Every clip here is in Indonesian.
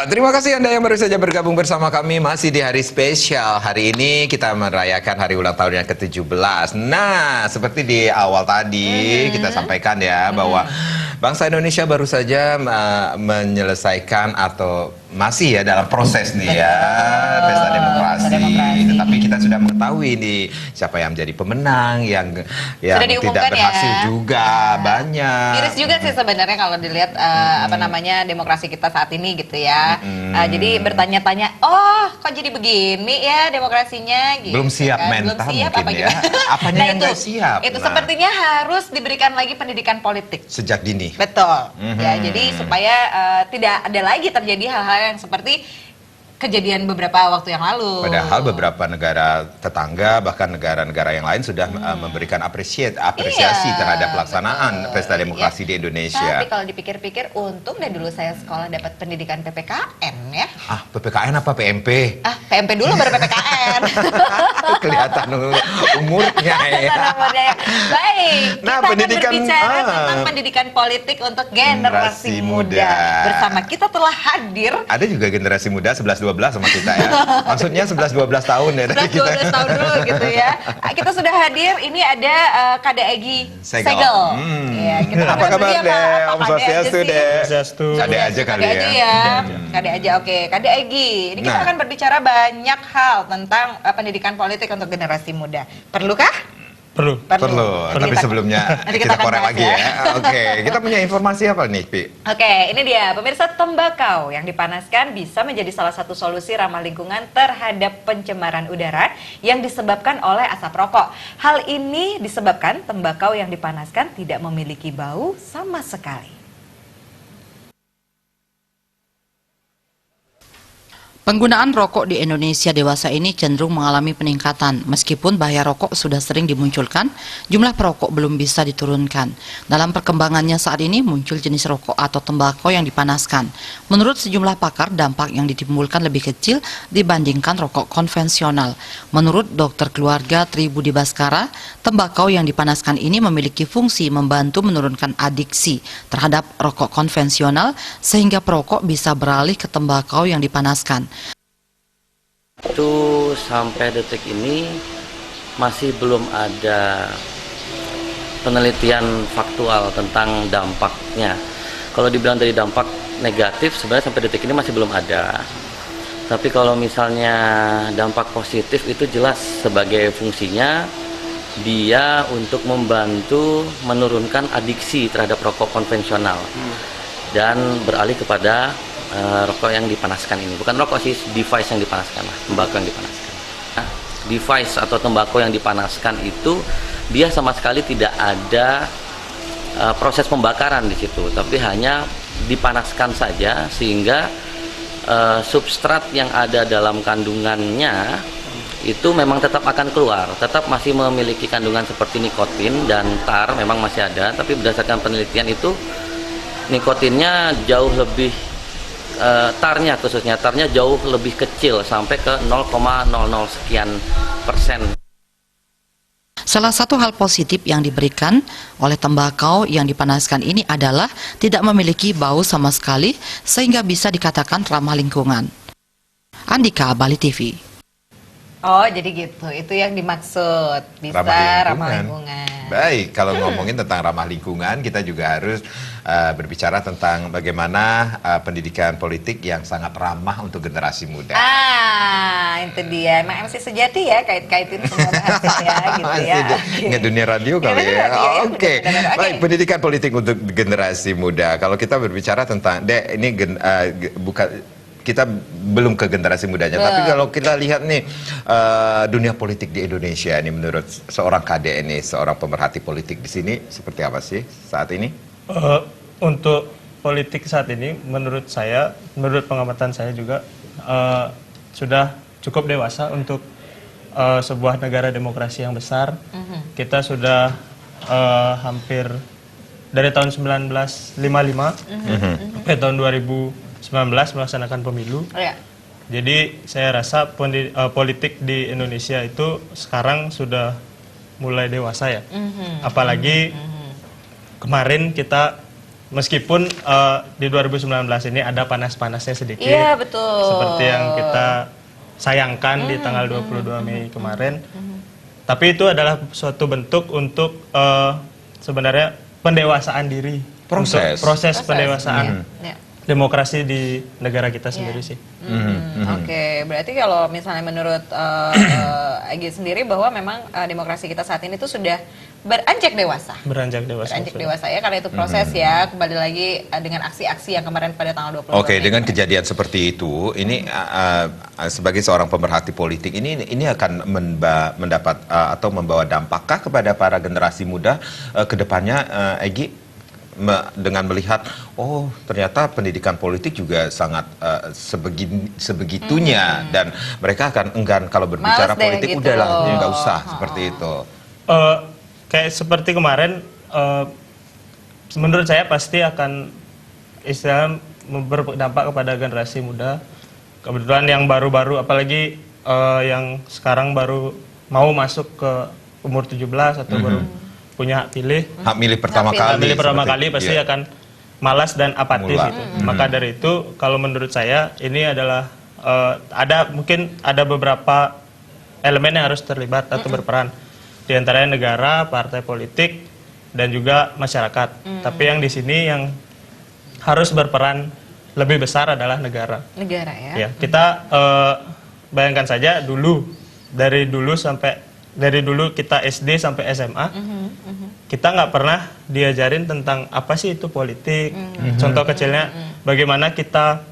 Ya, terima kasih Anda yang baru saja bergabung bersama kami masih di hari spesial. Hari ini kita merayakan hari ulang tahun yang ke-17. Nah, seperti di awal tadi kita sampaikan ya bahwa bangsa Indonesia baru saja menyelesaikan atau masih ya dalam proses nih ya pesta demokrasi. Tetapi kita sudah mengetahui nih siapa yang menjadi pemenang, yang tidak berhasil ya. Juga banyak. Miris juga sih sebenarnya kalau dilihat apa namanya demokrasi kita saat ini gitu ya. Jadi bertanya-tanya, oh kok jadi begini ya demokrasinya? Gitu, belum siap kan? mental belum siap, mungkin apa ya. Apanya yang nggak siap? Itu sepertinya harus diberikan lagi pendidikan politik sejak dini. Betul. Ya, jadi supaya tidak ada lagi terjadi hal-hal yang seperti kejadian beberapa waktu yang lalu. Padahal beberapa negara tetangga bahkan negara-negara yang lain sudah memberikan apresiasi terhadap pelaksanaan pesta demokrasi di Indonesia. Tapi kalau dipikir-pikir untung deh dulu saya sekolah dapat pendidikan PPKN ya. Ah, PPKN apa PMP? Ah, PMP dulu baru PPKN. Kelihatan umurnya ya. Baik, nah, kita pendidikan, akan berbicara tentang pendidikan politik untuk generasi muda. Bersama kita telah hadir. Ada juga generasi muda 11-12 sama kita ya. Maksudnya 11-12 tahun ya dari kita. 11-12 tahun dulu gitu ya. Kita sudah hadir, ini ada Kade Egy Segel. Ya, apa kabar deh? Om Swastiastu deh. Kade aja kali ya. Kade aja, oke. Kade Egy. Ini kita akan berbicara banyak hal tentang pendidikan politik untuk generasi muda. Perlukah? Perlu. Tapi sebelumnya kita korek lagi ya. Oke, kita punya informasi apa nih, Pi? Oke, ini dia. Pemirsa, tembakau yang dipanaskan bisa menjadi salah satu solusi ramah lingkungan terhadap pencemaran udara yang disebabkan oleh asap rokok. Hal ini disebabkan tembakau yang dipanaskan tidak memiliki bau sama sekali. Penggunaan rokok di Indonesia dewasa ini cenderung mengalami peningkatan. Meskipun bahaya rokok sudah sering dimunculkan, jumlah perokok belum bisa diturunkan. Dalam perkembangannya saat ini muncul jenis rokok atau tembakau yang dipanaskan. Menurut sejumlah pakar, dampak yang ditimbulkan lebih kecil dibandingkan rokok konvensional. Menurut dokter keluarga Tri Budi Baskara, tembakau yang dipanaskan ini memiliki fungsi membantu menurunkan adiksi terhadap rokok konvensional sehingga perokok bisa beralih ke tembakau yang dipanaskan. Itu sampai detik ini masih belum ada penelitian faktual tentang dampaknya. Kalau dibilang dari dampak negatif sebenarnya sampai detik ini masih belum ada. Tapi kalau misalnya dampak positif itu jelas sebagai fungsinya dia untuk membantu menurunkan adiksi terhadap rokok konvensional dan beralih kepada rokok yang dipanaskan ini. Bukan rokok sih, device yang dipanaskan, tembakau yang dipanaskan. Nah, device atau tembakau yang dipanaskan itu dia sama sekali tidak ada proses pembakaran di situ, tapi hanya dipanaskan saja sehingga substrat yang ada dalam kandungannya itu memang tetap akan keluar, tetap masih memiliki kandungan seperti nikotin dan tar memang masih ada, tapi berdasarkan penelitian itu nikotinnya jauh lebih tarnya jauh lebih kecil sampai ke 0,00 sekian persen. Salah satu hal positif yang diberikan oleh tembakau yang dipanaskan ini adalah tidak memiliki bau sama sekali sehingga bisa dikatakan ramah lingkungan. Andika, Bali TV. Oh, jadi gitu. Itu yang dimaksud. Bisa ramah lingkungan. Baik, kalau ngomongin tentang ramah lingkungan, kita juga harus berbicara tentang bagaimana pendidikan politik yang sangat ramah untuk generasi muda. Ah, itu dia. Emang MC sejati ya, kait-kaitin semua bahasa ya, gitu ya. Nggak dunia radio kali ya. Oke. Baik, pendidikan politik untuk generasi muda. Kalau kita berbicara tentang, ini bukan... Kita belum ke generasi mudanya, tapi kalau kita lihat nih dunia politik di Indonesia ini menurut seorang Kade ini, seorang pemerhati politik di sini seperti apa sih saat ini? Untuk politik saat ini, menurut saya, menurut pengamatan saya juga sudah cukup dewasa untuk sebuah negara demokrasi yang besar. Kita sudah hampir dari tahun 1955 sampai tahun 2019 melaksanakan pemilu. Jadi saya rasa politik di Indonesia itu sekarang sudah mulai dewasa ya. Apalagi kemarin kita meskipun di 2019 ini ada panas-panasnya sedikit. Iya, betul. Seperti yang kita sayangkan di tanggal 22 Mei kemarin. Tapi itu adalah suatu bentuk untuk sebenarnya pendewasaan diri. Proses. Untuk proses pendewasaan Ya. demokrasi di negara kita sendiri Iya. sih. Oke, berarti kalau misalnya menurut Egy sendiri bahwa memang demokrasi kita saat ini tuh sudah beranjak dewasa. Beranjak dewasa. Beranjak sudah. dewasa ya, karena itu proses ya, kembali lagi dengan aksi-aksi yang kemarin pada tanggal 22 Oke, Mei dengan kemarin. kejadian seperti itu, ini sebagai seorang pemerhati politik, ini akan mendapat atau membawa dampakkah kepada para generasi muda ke depannya, Egy? Dengan melihat, oh ternyata pendidikan politik juga sangat sebegitunya, dan mereka akan enggan kalau berbicara Males deh politik, gitu. udahlah nggak usah seperti itu. Kayak seperti kemarin, menurut saya pasti akan istilahnya berdampak kepada generasi muda. Kebetulan yang baru-baru, apalagi yang sekarang baru mau masuk ke umur 17 atau baru punya hak pilih. Hak milih pertama Hak pilih. kali. Hak pilih pertama seperti- kali pasti iya. akan malas dan apatis Mula. gitu. Maka dari itu, kalau menurut saya ini adalah mungkin ada beberapa elemen yang harus terlibat atau berperan. Di antaranya negara, partai politik, dan juga masyarakat. Tapi yang di sini yang harus berperan lebih besar adalah negara. Negara ya. Ya, kita bayangkan saja dari dulu kita SD sampai SMA, kita nggak pernah diajarin tentang apa sih itu politik. Contoh kecilnya, bagaimana kita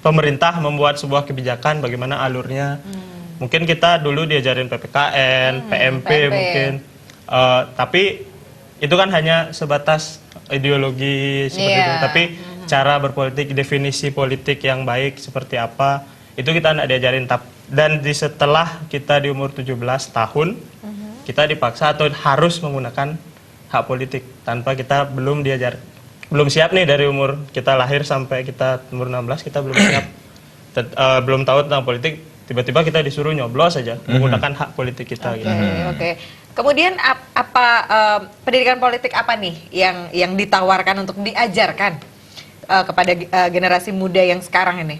pemerintah membuat sebuah kebijakan, bagaimana alurnya. Mungkin kita dulu diajarin PPKN, PMP mungkin, tapi itu kan hanya sebatas ideologi seperti itu. Iya. Tapi cara berpolitik, definisi politik yang baik seperti apa, itu kita nggak diajarin. Dan setelah kita di umur 17 tahun, kita dipaksa atau harus menggunakan hak politik tanpa kita belum siap nih. Dari umur kita lahir sampai kita umur 16 kita belum siap, belum tahu tentang politik. Tiba-tiba kita disuruh nyoblos saja menggunakan hak politik kita. Oke, Gitu. oke. Kemudian pendidikan politik apa nih yang ditawarkan untuk diajarkan kepada generasi muda yang sekarang ini?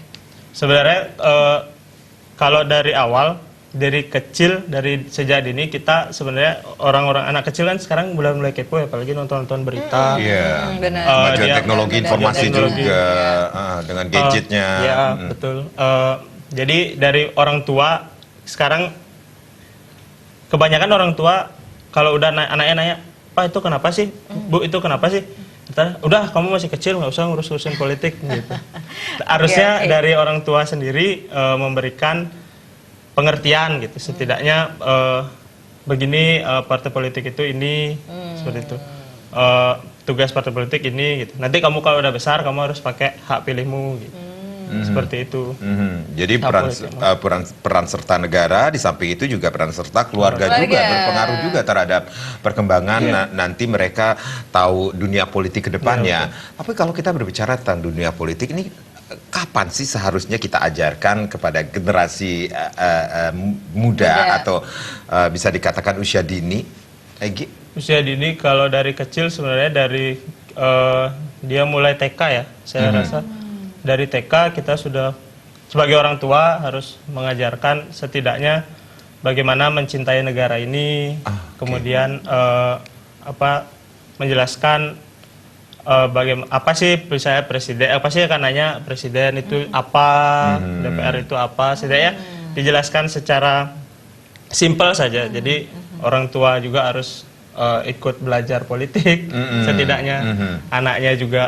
Sebenarnya kalau dari awal, dari kecil, dari sejak dini kita sebenarnya orang-orang anak kecil kan sekarang mulai kepo ya, apalagi nonton berita. Iya. Benar. Kemajuan dia- teknologi benar, informasi teknologi. juga, dengan gadgetnya. Ya, betul. Jadi dari orang tua sekarang kebanyakan orang tua kalau udah anaknya nanya, "Pak, itu kenapa sih? Bu, itu kenapa sih?" Kita, "Udah, kamu masih kecil, nggak usah ngurus-ngurusin politik." Gitu. Harusnya oke. dari orang tua sendiri memberikan pengertian gitu. Setidaknya begini, partai politik itu ini, seperti itu. Tugas partai politik ini gitu. Nanti kamu kalau udah besar kamu harus pakai hak pilihmu gitu. Seperti itu. Jadi Hak peran, politik. peran serta negara, di samping itu juga peran serta keluarga juga Keluarga. berpengaruh juga terhadap perkembangan nanti mereka tahu dunia politik ke depannya. Tapi kalau kita berbicara tentang dunia politik ini, kapan sih seharusnya kita ajarkan kepada generasi muda atau bisa dikatakan usia dini, Egy? Usia dini kalau dari kecil sebenarnya dari dia mulai TK ya, saya rasa dari TK kita sudah sebagai orang tua harus mengajarkan setidaknya bagaimana mencintai negara ini, kemudian menjelaskan bagaimana apa sih misalnya presiden, apa sih akan nanya presiden itu apa, DPR itu apa, setidaknya dijelaskan secara simpel saja. Jadi orang tua juga harus ikut belajar politik, setidaknya anaknya juga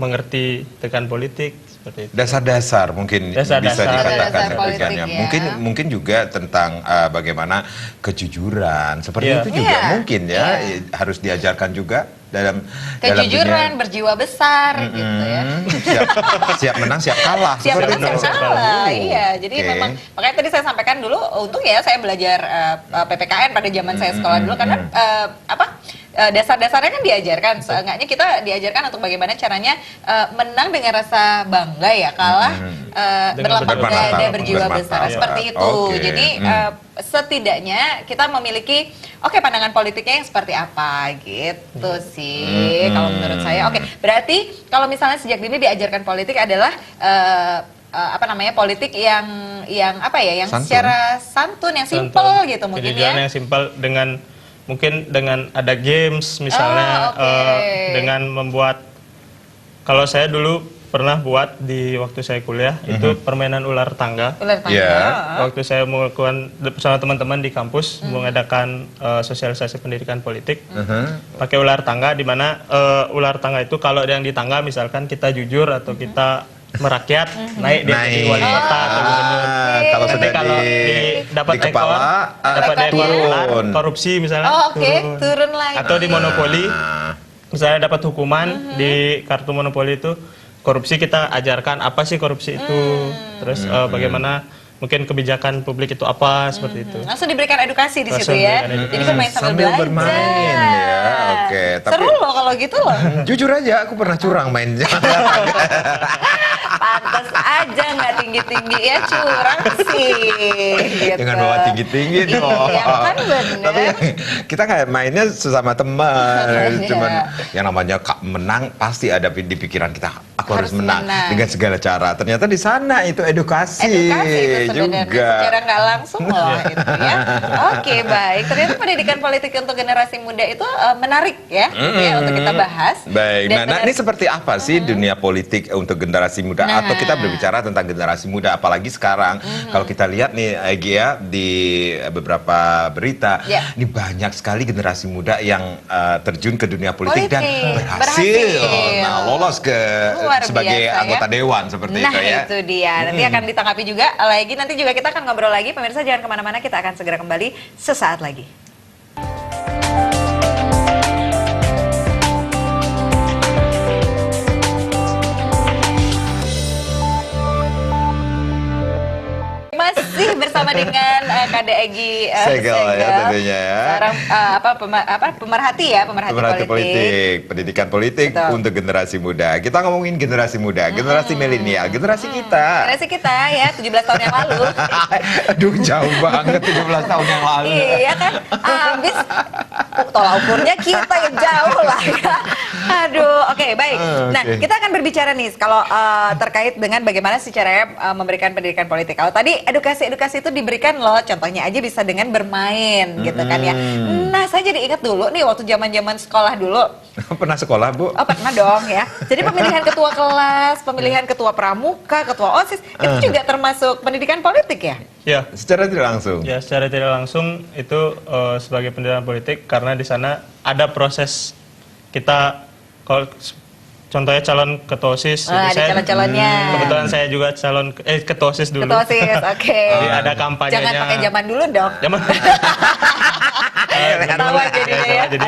mengerti tekan politik seperti itu. Dasar-dasar mungkin bisa Dasar-dasar. dikatakan Dasar-dasar pendidikannya. politik ya. Mungkin juga tentang bagaimana kejujuran seperti Iya. itu juga Iya. mungkin ya harus diajarkan juga dalam Kejujuran, dunia. berjiwa besar gitu ya. siap menang, siap kalah. Siap seperti menang, itu. siap kalah. Iya, jadi Oke. memang makanya tadi saya sampaikan dulu, untung ya saya belajar PPKN pada zaman saya sekolah dulu karena dasar-dasarnya kan diajarkan, seenggaknya kita diajarkan untuk bagaimana caranya menang dengan rasa bangga ya, kalah berlapang bermartabat. dada berjiwa besar Bermartabat. seperti itu. Oke. Jadi setidaknya kita memiliki pandangan politiknya yang seperti apa gitu sih kalau menurut saya. Oke, berarti kalau misalnya sejak dini diajarkan politik adalah politik yang Santun. secara santun, yang simpel gitu mungkin Pendidikan ya. yang simpel mungkin dengan ada games misalnya, Oh, oke. dengan membuat, kalau saya dulu pernah buat di waktu saya kuliah itu permainan ular tangga. Ular tangga. Iya. Waktu saya melakukan bersama teman-teman di kampus mengadakan sosialisasi pendidikan politik pakai ular tangga, di mana ular tangga itu kalau yang di tangga misalkan kita jujur atau kita merakyat naik dia jadi wali kota atau gubernur. Kalau Nanti sudah kalau dapat di kepala, dapat ekor ular, turun. korupsi misalnya Oh, oke, turun lagi. atau di monopoli misalnya dapat hukuman di kartu monopoli itu korupsi, kita ajarkan apa sih korupsi itu, terus bagaimana mungkin kebijakan publik itu apa, seperti itu. Langsung diberikan edukasi di situ Langsung ya. diberikan edukasi. Jadi bermain sambil Sambil belajar. bermain ya, oke. Tapi Seru loh kalau gitu loh. jujur aja, aku pernah curang mainnya. Pantas aja nggak tinggi-tinggi ya, curang sih. Gitu. Dengan bawa tinggi-tinggi dong. Iya kan bener. Tapi kita nggak mainnya sesama teman. Iya. Cuman yang namanya menang pasti ada di pikiran kita. Aku harus menang dengan segala cara. Ternyata di sana itu edukasi Edukasi itu sebenarnya juga. secara nggak langsung loh itu ya. Oke, baik. Ternyata pendidikan politik untuk generasi muda itu menarik ya, untuk kita bahas. Baik, Dan nah ini seperti apa sih dunia politik untuk generasi muda? Nah. Atau kita berbicara tentang generasi muda, apalagi sekarang kalau kita lihat nih Egy ya, di beberapa berita, Ya. ini banyak sekali generasi muda yang terjun ke dunia politik dan berhasil. Berhasil. Nah, lolos ke Luar sebagai biasa, ya. anggota dewan seperti Nah itu ya. itu dia, nanti akan ditanggapi juga lagi, nanti juga kita akan ngobrol lagi. Pemirsa jangan kemana-mana, kita akan segera kembali sesaat lagi. Masih bersama dengan Kade Egy Segel ya tentunya ya. Seorang pemerhati ya, pemerhati politik. Pendidikan politik Betul. untuk generasi muda. Kita ngomongin generasi muda, generasi milenial, generasi kita. Generasi kita ya, 17 tahun yang lalu. Aduh jauh banget 17 tahun yang lalu. Iya kan, habis tolak ukurnya kita yang jauh lah ya. Aduh, oke baik. Nah Oke. kita akan berbicara nih kalau terkait dengan bagaimana sih caranya memberikan pendidikan politik. Kalau tadi edukasi itu diberikan loh, contohnya aja bisa dengan bermain gitu kan ya. Nah saya jadi ingat dulu nih waktu zaman sekolah dulu. Pernah sekolah Bu? Oh pernah dong ya. Jadi pemilihan ketua kelas, pemilihan ketua pramuka, ketua OSIS itu juga termasuk pendidikan politik ya? Ya, Secara tidak langsung. ya secara tidak langsung itu sebagai pendidikan politik, karena di sana ada proses kita, kalau contohnya calon ketua OSIS. Ada calon-calonnya. Kebetulan saya juga calon ketua OSIS dulu. Ketua OSIS, oke. Jadi ada kampanyenya. Jangan pakai zaman dulu dong. Zaman. Ketawa jadinya ya. Jadi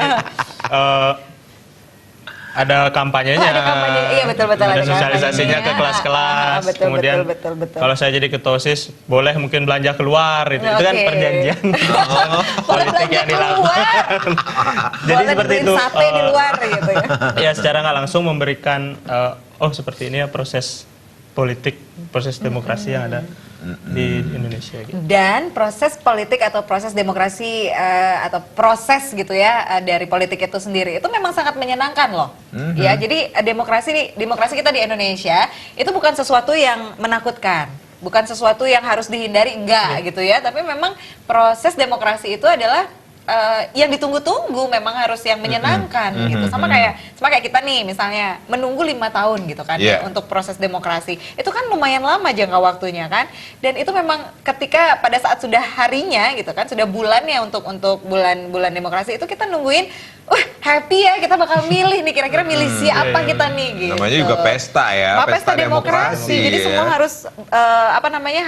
ada kampanyenya. Oh, ada kampanye. Iya, betul-betul Ada ada sosialisasinya kampanyenya. ke kelas-kelas. Betul, Kemudian betul. kalau saya jadi ketua OSIS, boleh mungkin belanja keluar gitu. Itu kan Oke. perjanjian Boleh politik belanja yang dilakukan. keluar. Jadi Boleh seperti beliin itu. sate di luar gitu ya. Ya secara nggak langsung memberikan seperti ini ya proses politik, proses demokrasi yang ada di Indonesia gitu. Dan proses politik atau proses demokrasi atau proses gitu ya dari politik itu sendiri itu memang sangat menyenangkan loh. Ya, jadi demokrasi kita di Indonesia itu bukan sesuatu yang menakutkan, bukan sesuatu yang harus dihindari, enggak gitu ya. Tapi memang proses demokrasi itu adalah yang ditunggu-tunggu, memang harus yang menyenangkan gitu. Sama kayak kita nih misalnya menunggu 5 tahun gitu kan ya, untuk proses demokrasi. Itu kan lumayan lama jangka waktunya kan. Dan itu memang ketika pada saat sudah harinya gitu kan, sudah bulannya untuk bulan demokrasi itu kita nungguin, happy ya kita bakal milih nih, kira-kira milih siapa kita nih gitu. Namanya juga pesta ya, Pesta demokrasi. Jadi ya. semua harus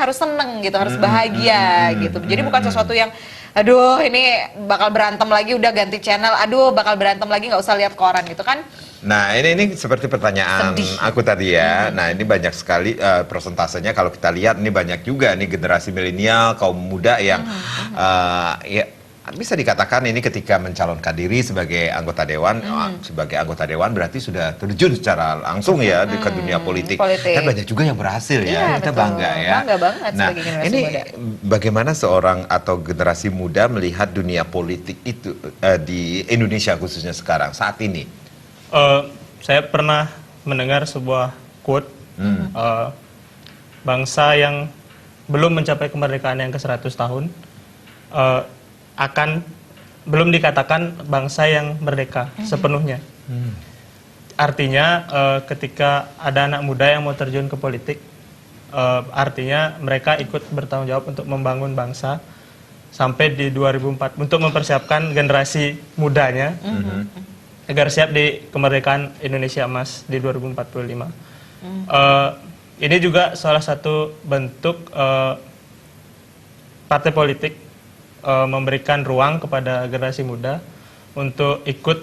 harus seneng gitu, harus bahagia gitu. Jadi bukan sesuatu yang aduh ini bakal berantem lagi udah ganti channel, aduh bakal berantem lagi nggak usah lihat koran gitu kan. Nah ini seperti pertanyaan Sedih. aku tadi ya. Nah ini banyak sekali persentasenya kalau kita lihat ini banyak juga nih generasi milenial, kaum muda yang ya bisa dikatakan ini ketika mencalonkan diri sebagai anggota dewan, sebagai anggota dewan berarti sudah terjun secara langsung ya ke dunia politik. Kan banyak juga yang berhasil ya, kita betul. bangga ya. Bangga banget Nah, sebagai generasi ini muda. bagaimana seorang atau generasi muda melihat dunia politik itu di Indonesia khususnya sekarang saat ini? Saya pernah mendengar sebuah quote, bangsa yang belum mencapai kemerdekaan yang ke-100 tahun belum dikatakan bangsa yang merdeka sepenuhnya. Artinya ketika ada anak muda yang mau terjun ke politik, artinya mereka ikut bertanggung jawab untuk membangun bangsa sampai di 2004 untuk mempersiapkan generasi mudanya agar siap di kemerdekaan Indonesia emas di 2045. Ini juga salah satu bentuk partai politik memberikan ruang kepada generasi muda untuk ikut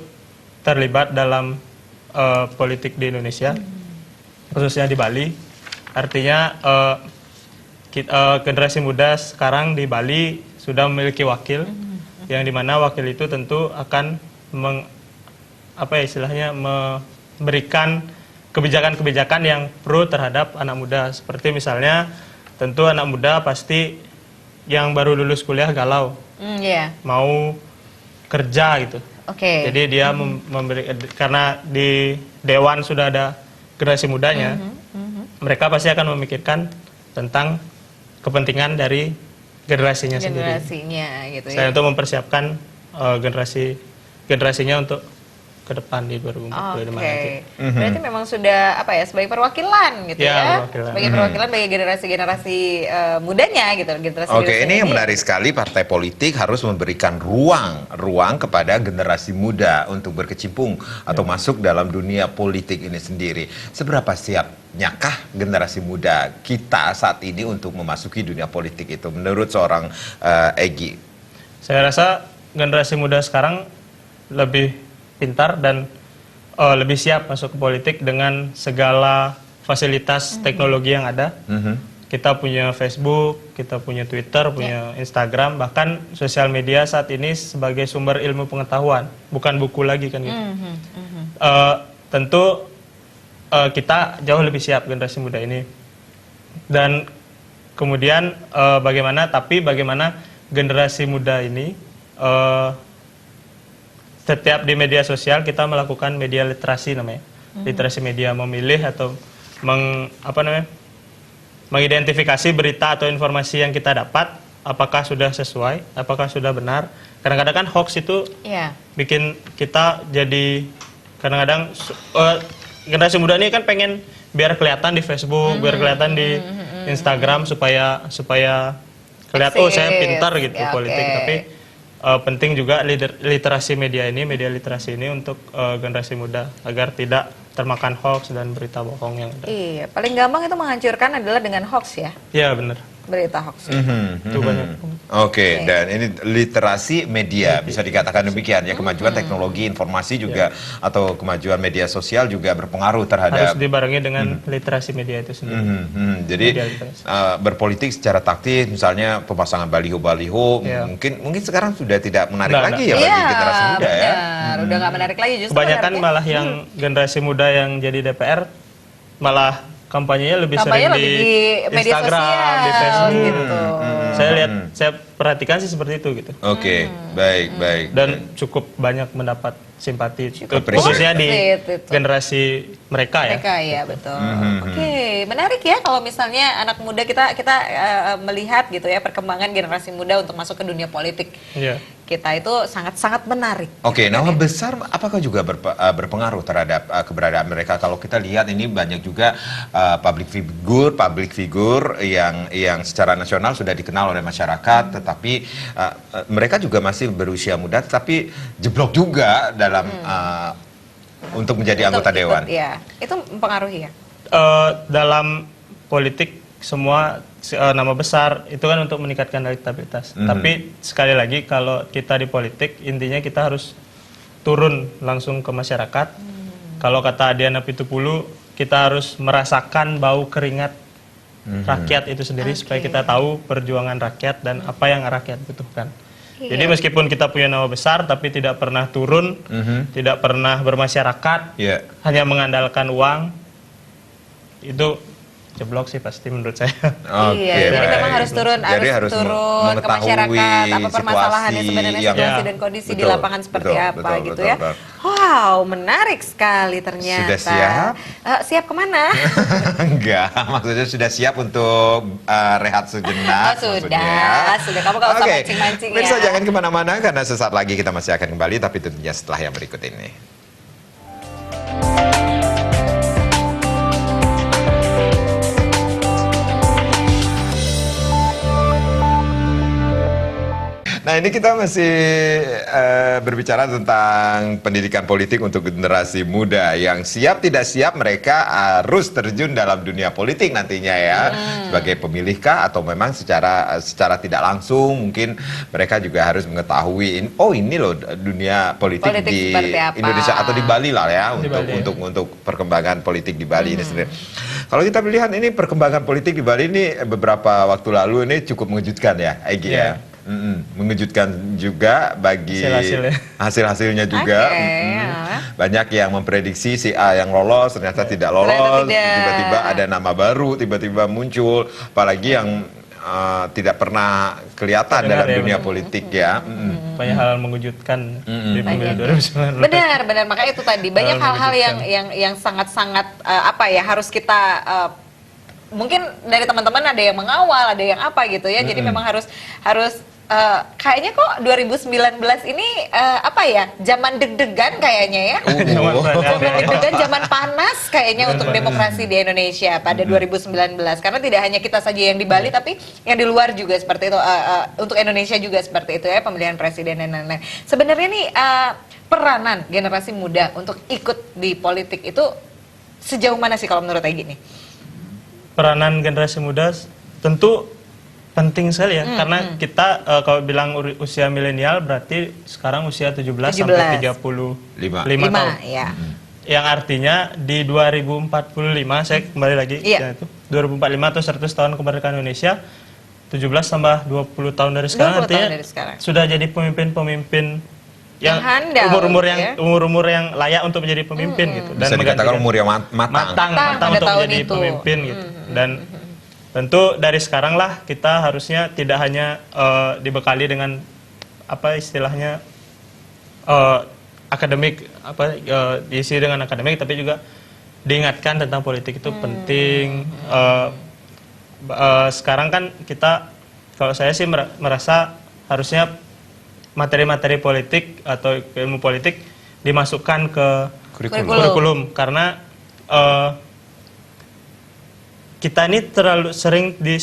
terlibat dalam politik di Indonesia, khususnya di Bali. Artinya generasi muda sekarang di Bali sudah memiliki wakil, yang dimana wakil itu tentu akan memberikan kebijakan-kebijakan yang pro terhadap anak muda. Seperti misalnya, tentu anak muda pasti yang baru lulus kuliah galau, mau kerja gitu. Jadi dia karena di dewan sudah ada generasi mudanya, mereka pasti akan memikirkan tentang kepentingan dari generasinya sendiri. Gitu ya. Saya untuk mempersiapkan generasinya untuk ke depan di 2045 nanti. Berarti memang sudah sebagai perwakilan gitu ya. Perwakilan. Sebagai perwakilan bagi generasi-generasi mudanya gitu, generasi Ini yang menarik sekali, partai politik harus memberikan ruang kepada generasi muda untuk berkecimpung atau masuk dalam dunia politik ini sendiri. Seberapa siapnyakah generasi muda kita saat ini untuk memasuki dunia politik itu menurut seorang Egy? Saya rasa generasi muda sekarang lebih pintar dan lebih siap masuk ke politik dengan segala fasilitas teknologi yang ada. Kita punya Facebook, kita punya Twitter, punya Instagram, bahkan sosial media saat ini sebagai sumber ilmu pengetahuan, bukan buku lagi kan gitu. Tentu kita jauh lebih siap generasi muda ini. Dan kemudian bagaimana generasi muda ini setiap di media sosial kita melakukan media literasi namanya, literasi media, memilih atau mengidentifikasi berita atau informasi yang kita dapat, apakah sudah sesuai, apakah sudah benar. Kadang-kadang kan hoax itu bikin kita jadi kadang-kadang generasi muda ini kan pengen biar kelihatan di Facebook, biar kelihatan di Instagram supaya kelihatan saya pintar gitu politik, tapi penting juga literasi media literasi ini untuk generasi muda agar tidak termakan hoax dan berita bohong yang ada. Iya, paling gampang itu menghancurkan adalah dengan hoax ya. Iya benar. Berita hoax. Itu banyak. Oke, dan ini literasi media bisa dikatakan demikian ya, kemajuan teknologi informasi juga atau kemajuan media sosial juga berpengaruh terhadap Harus dibarengi dengan literasi media itu sendiri. Jadi berpolitik secara taktis, misalnya pemasangan baliho-baliho, mungkin sekarang sudah tidak menarik lagi ya bagi generasi muda ya. Udah nggak menarik lagi, justru kebanyakan malah yang generasi muda yang jadi DPR malah kampanyenya lebih sering di media Instagram, sosial, di Facebook. gitu. Saya perhatikan sih seperti itu gitu. Oke, baik. Dan cukup banyak mendapat simpati, khususnya di generasi mereka ya. Mereka ya, betul. Oke, menarik ya kalau misalnya anak muda kita melihat gitu ya perkembangan generasi muda untuk masuk ke dunia politik. Iya. Kita itu sangat-sangat menarik. Oke, nama besar apakah juga berpengaruh terhadap keberadaan mereka? Kalau kita lihat ini banyak juga public figure yang secara nasional sudah dikenal oleh masyarakat, tetapi mereka juga masih berusia muda, tapi jeblok juga dalam untuk menjadi anggota dewan. Ya, itu mempengaruhi ya. Dalam politik semua nama besar itu kan untuk meningkatkan elektabilitas. Tapi sekali lagi kalau kita di politik intinya kita harus turun langsung ke masyarakat. Kalau kata Diana Pitupulu, kita harus merasakan bau keringat rakyat itu sendiri supaya kita tahu perjuangan rakyat dan apa yang rakyat butuhkan. Jadi meskipun kita punya nama besar tapi tidak pernah turun, tidak pernah bermasyarakat, Iya. hanya mengandalkan uang, itu jeblok sih pasti menurut saya. Oke, Iya, jadi baik. memang harus turun, Jadi harus turun ke mengetahui masyarakat, apa permasalahannya situasi sebenarnya, yang- situasi Ya. dan kondisi di Betul, lapangan seperti betul, apa betul, gitu betul, ya. betul. Wow, menarik sekali ternyata. Sudah siap? Siap kemana? Enggak, maksudnya sudah siap untuk rehat sejenak. Oh, sudah, maksudnya. sudah. Kamu nggak usah Oke, mancing-mancing ya. Pemirsa jangan kemana-mana karena sesaat lagi kita masih akan kembali, tapi tentunya setelah yang berikut ini. Nah ini kita masih berbicara tentang pendidikan politik untuk generasi muda yang siap tidak siap mereka harus terjun dalam dunia politik nantinya ya sebagai pemilih kah atau memang secara tidak langsung mungkin mereka juga harus mengetahui oh ini loh dunia politik Politik di seperti apa. Indonesia atau di Bali lah ya Di Bali, ya. untuk perkembangan politik di Bali ini sendiri. Kalau kita melihat ini perkembangan politik di Bali ini beberapa waktu lalu ini cukup mengejutkan ya, Egy ya. Iya. Mengejutkan juga bagi Hasil-hasilnya. hasil-hasilnya juga. Oke, Mm-mm. ya. Banyak yang memprediksi si A yang lolos ternyata tidak lolos, tidak. tiba-tiba ada nama baru tiba-tiba muncul, apalagi yang tidak pernah kelihatan Terdengar dalam ya, dunia benar. politik ya. Mm-mm. Banyak hal mengejutkan di pemilu Banyak. 2019. Benar, benar. Makanya itu tadi banyak Hal hal-hal mengejutkan. yang sangat-sangat apa ya harus kita mungkin dari teman-teman ada yang mengawal, ada yang apa gitu ya. Jadi memang harus kayaknya kok 2019 ini apa ya zaman deg-degan kayaknya ya. Zaman Zaman ada- deg-degan, zaman panas kayaknya untuk demokrasi di Indonesia pada 2019 karena tidak hanya kita saja yang di Bali tapi yang di luar juga seperti itu untuk Indonesia juga seperti itu ya pemilihan presiden dan lain-lain. Sebenarnya nih peranan generasi muda untuk ikut di politik itu sejauh mana sih kalau menurut Egy nih? Peranan generasi muda tentu penting sekali ya karena kita kalau bilang usia milenial berarti sekarang usia 17 sampai 35 Lima. tahun. Ya. Yang artinya di 2045 saya kembali lagi Iya. ya itu 2045 atau 100 tahun kemerdekaan Indonesia 17 tambah 20 tahun dari 20 sekarang tahun artinya dari sekarang. sudah jadi pemimpin-pemimpin Yang handal, ya. umur-umur yang layak untuk menjadi pemimpin gitu Bisa dikatakan umur yang matang. Matang pada untuk tahun menjadi itu. pemimpin gitu. Dan tentu dari sekarang lah kita harusnya tidak hanya dibekali dengan apa istilahnya akademik diisi dengan akademik tapi juga diingatkan tentang politik itu penting. Sekarang kan kita kalau saya sih merasa harusnya materi-materi politik atau ilmu politik dimasukkan ke kurikulum karena kita ini terlalu sering di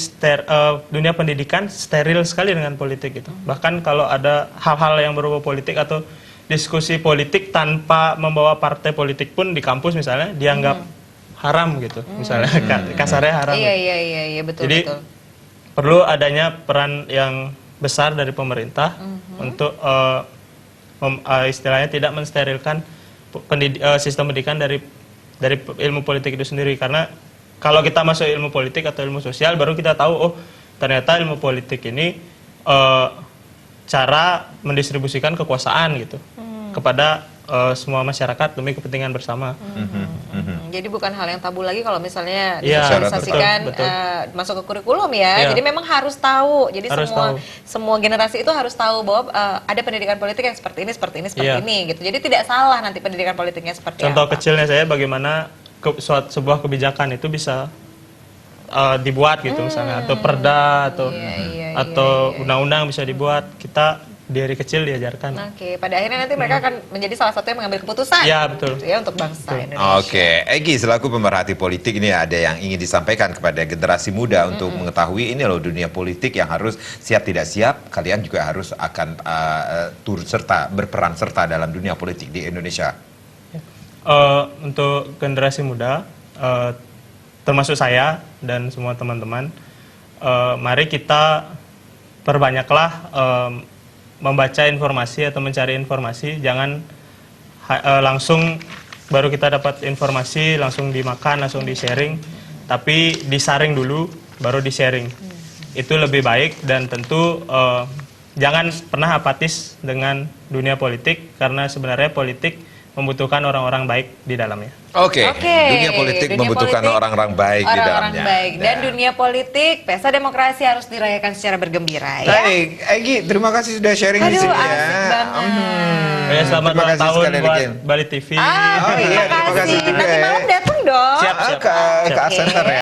dunia pendidikan steril sekali dengan politik itu. Bahkan kalau ada hal-hal yang berbau politik atau diskusi politik tanpa membawa partai politik pun di kampus misalnya dianggap haram gitu. Misalnya kasarnya haram. Iya gitu. iya betul Jadi betul. perlu adanya peran yang besar dari pemerintah untuk istilahnya tidak mensterilkan sistem pendidikan dari ilmu politik itu sendiri karena kalau kita masuk ilmu politik atau ilmu sosial baru kita tahu oh ternyata ilmu politik ini cara mendistribusikan kekuasaan gitu kepada semua masyarakat demi kepentingan bersama. Jadi bukan hal yang tabu lagi kalau misalnya Iya, disosialisasikan betul. masuk ke kurikulum ya. Iya. Jadi memang harus tahu. Jadi Harus semua generasi itu harus tahu bahwa ada pendidikan politik yang seperti ini Iya. gitu. Jadi tidak salah nanti pendidikan politiknya seperti Contoh apa. kecilnya saya bagaimana sebuah kebijakan itu bisa dibuat gitu misalnya atau perda atau undang-undang bisa dibuat kita dari kecil diajarkan. Oke, pada akhirnya nanti mereka akan menjadi salah satu yang mengambil keputusan. Iya, betul. Gitu ya untuk bangsa Indonesia. Oke, Egy selaku pemerhati politik ini ada yang ingin disampaikan kepada generasi muda untuk mengetahui ini loh dunia politik yang harus siap tidak siap kalian juga harus akan turut serta berperan serta dalam dunia politik di Indonesia. Untuk generasi muda, termasuk saya dan semua teman-teman, mari kita perbanyaklah membaca informasi atau mencari informasi, jangan langsung baru kita dapat informasi langsung dimakan, langsung di-sharing, tapi disaring dulu baru di-sharing. Itu lebih baik dan tentu jangan pernah apatis dengan dunia politik, karena sebenarnya politik membutuhkan orang-orang baik di dalamnya. Oke, Oke, dunia politik dunia membutuhkan politik, orang-orang baik di orang-orang dalamnya. baik. Dan Ya. dunia politik, pesta demokrasi harus dirayakan secara bergembira ya. Baik, Egi, terima kasih sudah sharing di Aduh, sini ya. asik banget. Ya, selamat Terima ulang kasih tahun sekali buat lagi. Bali TV. Ah, Oh, iya, terima terima kasih kasih. juga Nanti ya. malam datang dong. Siap. Ke Center ya.